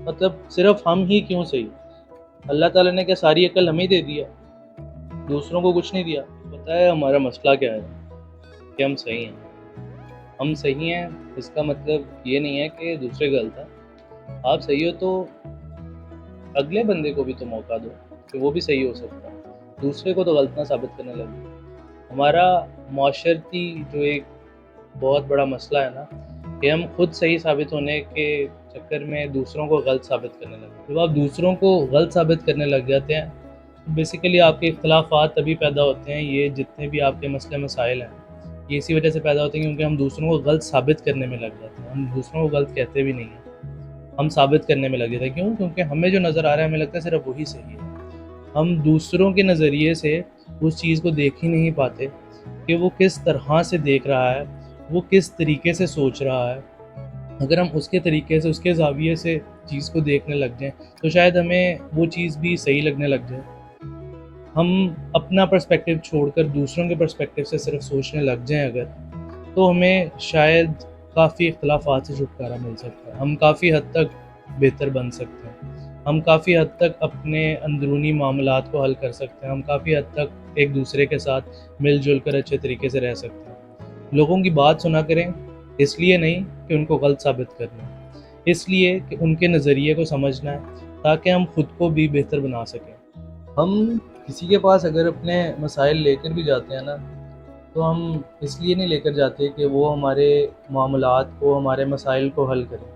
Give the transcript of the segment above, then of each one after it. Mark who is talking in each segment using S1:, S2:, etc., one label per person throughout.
S1: مطلب صرف ہم ہی کیوں صحیح؟ اللہ تعالیٰ نے کیا ساری عقل ہمیں دے دیا، دوسروں کو کچھ نہیں دیا؟ پتہ ہے ہمارا مسئلہ کیا ہے؟ کہ ہم صحیح ہیں. ہم صحیح ہیں اس کا مطلب یہ نہیں ہے کہ دوسرے غلط ہیں. آپ صحیح ہو تو اگلے بندے کو بھی تو موقع دو کہ وہ بھی صحیح ہو سکتا ہے. دوسرے کو تو غلط نہ ثابت کرنے لگے. ہمارا معاشرتی جو ایک بہت بڑا مسئلہ ہے نا کہ ہم خود صحیح ثابت ہونے کے چکر میں دوسروں کو غلط ثابت کرنے لگے. جب آپ دوسروں کو غلط ثابت کرنے لگ جاتے ہیں بیسیکلی آپ کے اختلافات تبھی پیدا ہوتے ہیں. یہ جتنے بھی آپ کے مسئلے مسائل ہیں یہ اسی وجہ سے پیدا ہوتے ہیں کیونکہ ہم دوسروں کو غلط ثابت کرنے میں لگ جاتے ہیں. ہم دوسروں کو غلط کہتے بھی نہیں ہیں, ہم ثابت کرنے میں لگ جاتے ہیں. کیوں؟ کیونکہ ہمیں جو نظر آ رہا ہے ہمیں لگتا ہے صرف وہی صحیح ہے. ہم دوسروں کے نظریے سے اس چیز کو دیکھ ہی نہیں پاتے کہ وہ کس طرح سے دیکھ رہا ہے, وہ کس طریقے سے سوچ رہا ہے. اگر ہم اس کے طریقے سے اس کے زاویے سے چیز کو دیکھنے لگ جائیں تو شاید ہمیں وہ چیز بھی صحیح لگنے لگ جائے. ہم اپنا پرسپیکٹیو چھوڑ کر دوسروں کے پرسپیکٹیو سے صرف سوچنے لگ جائیں اگر, تو ہمیں شاید کافی اختلافات سے چھٹکارا مل سکتا ہے. ہم کافی حد تک بہتر بن سکتے ہیں. ہم کافی حد تک اپنے اندرونی معاملات کو حل کر سکتے ہیں. ہم کافی حد تک ایک دوسرے کے ساتھ مل جل کر اچھے طریقے سے رہ سکتے ہیں. لوگوں کی بات سنا کریں اس لیے نہیں کہ ان کو غلط ثابت کرنا ہے, اس لیے کہ ان کے نظریے کو سمجھنا ہے تاکہ ہم خود کو بھی بہتر بنا سکیں. ہم کسی کے پاس اگر اپنے مسائل لے کر بھی جاتے ہیں نا تو ہم اس لیے نہیں لے کر جاتے کہ وہ ہمارے معاملات کو, ہمارے مسائل کو حل کریں.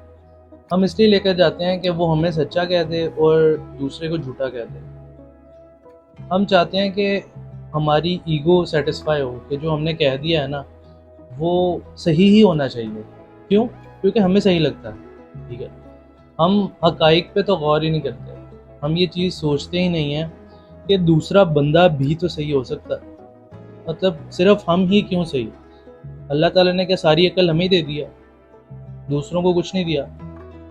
S1: ہم اس لیے لے کر جاتے ہیں کہ وہ ہمیں سچا کہہ دے اور دوسرے کو جھوٹا کہہ دے. ہم چاہتے ہیں کہ ہماری ایگو سیٹسفائی ہو کہ جو ہم نے کہہ دیا ہے نا وہ صحیح ہی ہونا چاہیے. کیوں؟ کیونکہ ہمیں صحیح لگتا ہے. ٹھیک ہے, ہم حقائق پہ تو غور ہی نہیں کرتے. ہم یہ چیز سوچتے ہی نہیں ہیں کہ دوسرا بندہ بھی تو صحیح ہو سکتا ہے. مطلب صرف ہم ہی کیوں صحیح؟ اللہ تعالیٰ نے کیا ساری عقل ہمیں دے دیا, دوسروں کو کچھ نہیں دیا؟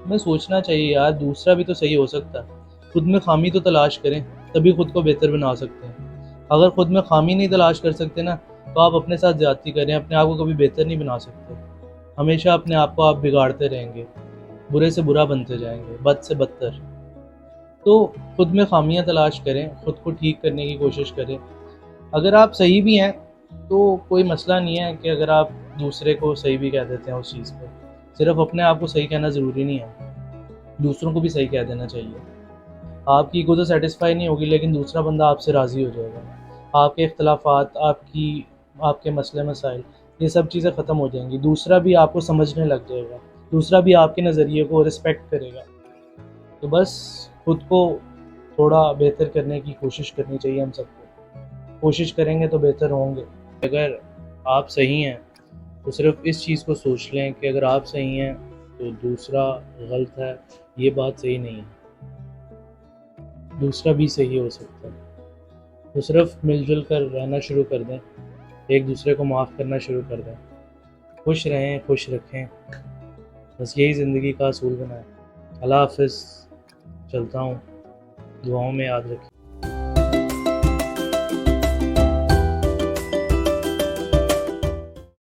S1: ہمیں سوچنا چاہیے یار دوسرا بھی تو صحیح ہو سکتا ہے. خود میں خامی تو تلاش کریں تبھی خود کو بہتر بنا سکتے ہیں. اگر خود میں خامی نہیں تلاش کر سکتے نا تو آپ اپنے ساتھ زیادتی کریں, اپنے آپ کو کبھی بہتر نہیں بنا سکتے. ہمیشہ اپنے آپ کو آپ بگاڑتے رہیں گے, برے سے برا بنتے جائیں گے, بد سے بدتر. تو خود میں خامیاں تلاش کریں, خود کو ٹھیک کرنے کی کوشش کریں. اگر آپ صحیح بھی ہیں تو کوئی مسئلہ نہیں ہے کہ اگر آپ دوسرے کو صحیح بھی کہہ دیتے ہیں اس چیز پہ. صرف اپنے آپ کو صحیح کہنا ضروری نہیں ہے, دوسروں کو بھی صحیح کہہ دینا چاہیے. آپ کی ایگو تو سیٹسفائی نہیں ہوگی لیکن دوسرا بندہ آپ سے راضی ہو جائے گا. آپ کے اختلافات, آپ کے مسئلے مسائل, یہ سب چیزیں ختم ہو جائیں گی. دوسرا بھی آپ کو سمجھنے لگ جائے گا, دوسرا بھی آپ کے نظریے کو رسپیکٹ کرے گا. تو بس خود کو تھوڑا بہتر کرنے کی کوشش کرنی چاہیے ہم سب کو. کوشش کریں گے تو بہتر ہوں گے. اگر آپ صحیح ہیں تو صرف اس چیز کو سوچ لیں کہ اگر آپ صحیح ہیں تو دوسرا غلط ہے, یہ بات صحیح نہیں ہے. دوسرا بھی صحیح ہو سکتا ہے. تو صرف مل جل کر رہنا شروع کر دیں, ایک دوسرے کو معاف کرنا شروع کر دیں. خوش رہیں, خوش رکھیں, بس یہی زندگی کا اصول بنا ہے. اللہ حافظ, چلتا ہوں, دعاؤں میں یاد رکھیں.